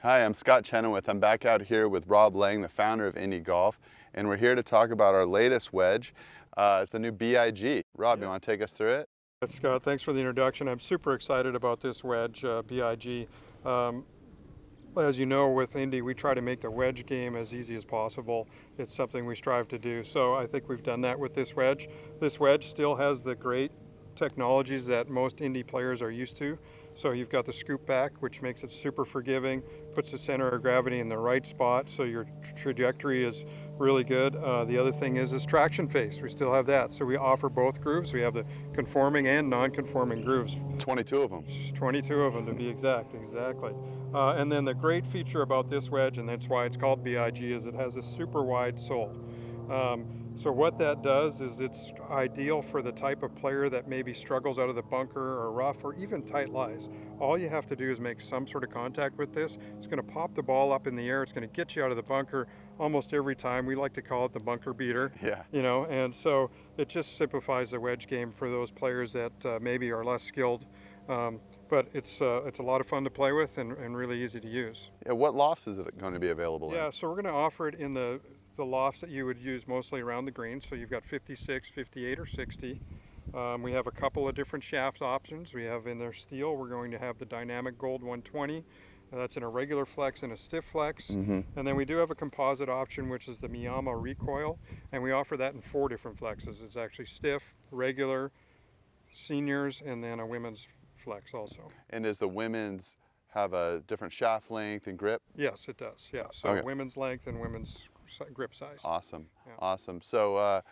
Hi, I'm Scott Chenoweth. I'm back out here with Rob Lang, the founder of Indi Golf, and we're here to talk about our latest wedge. It's the new B.I.G. Rob, you want to take us through it? Scott, thanks for the introduction. I'm super excited about this wedge, B.I.G. As you know, with Indi, we try to make the wedge game as easy as possible. It's something we strive to do. So I think we've done that with this wedge. This wedge still has the great technologies that most Indi players are used to. So you've got the scoop back, which makes it super forgiving, puts the center of gravity in the right spot, so your trajectory is really good. The other thing is traction face. We still have that. So we offer both grooves. We have the conforming and non-conforming grooves. 22 of them. 22 of them to be exact, exactly. And then the great feature about this wedge, and that's why it's called B.I.G, is it has a super wide sole. So what that does is it's ideal for the type of player that maybe struggles out of the bunker or rough or even tight lies. All you have to do is make some sort of contact with this. It's going to pop the ball up in the air. It's going to get you out of the bunker almost every time. We like to call it the bunker beater. Yeah. You know, and so it just simplifies the wedge game for those players that maybe are less skilled. But it's a lot of fun to play with and really easy to use. Yeah, what lofts is it going to be available in? Yeah, so we're going to offer it in the lofts that you would use mostly around the green. So you've got 56, 58, or 60. We have a couple of different shaft options. We have in their steel, we're going to have the Dynamic Gold 120. That's in a regular flex and a stiff flex. And then we do have a composite option, which is the Miyama recoil. And we offer that in 4 different flexes. It's actually stiff, regular, seniors, and then a women's flex also. And does the women's have a different shaft length and grip? Yes, it does. Yeah, so Okay. women's length and women's grip size. Awesome, Yeah. awesome. So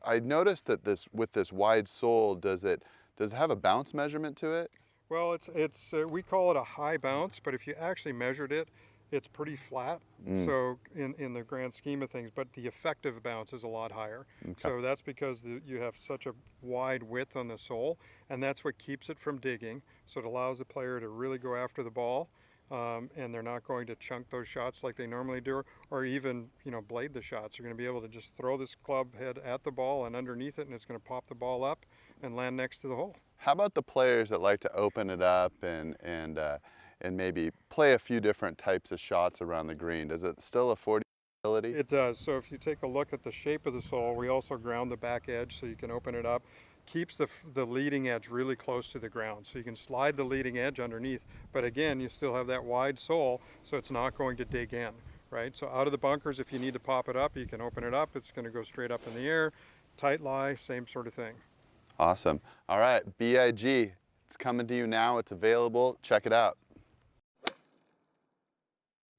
I noticed that with this wide sole, does it have a bounce measurement to it? Well, it's we call it a high bounce, but if you actually measured it, it's pretty flat. So in the grand scheme of things, but the effective bounce is a lot higher. Okay. So that's because you have such a wide width on the sole, and that's what keeps it from digging. So it allows the player to really go after the ball. And they're not going to chunk those shots like they normally do, or even blade the shots. They're going to be able to just throw this club head at the ball and underneath it, and it's going to pop the ball up and land next to the hole. How about the players that like to open it up and maybe play a few different types of shots around the green? Does it still afford you ability? It does. So if you take a look at the shape of the sole, we also ground the back edge so you can open it up. Keeps the leading edge really close to the ground, so you can slide the leading edge underneath, but again you still have that wide sole, so it's not going to dig in, right? So out of the bunkers, if you need to pop it up, you can open it up. It's going to go straight up in the air. Tight lie, same sort of thing. Awesome. All right, B.I.G. It's coming to you now. It's available. Check it out.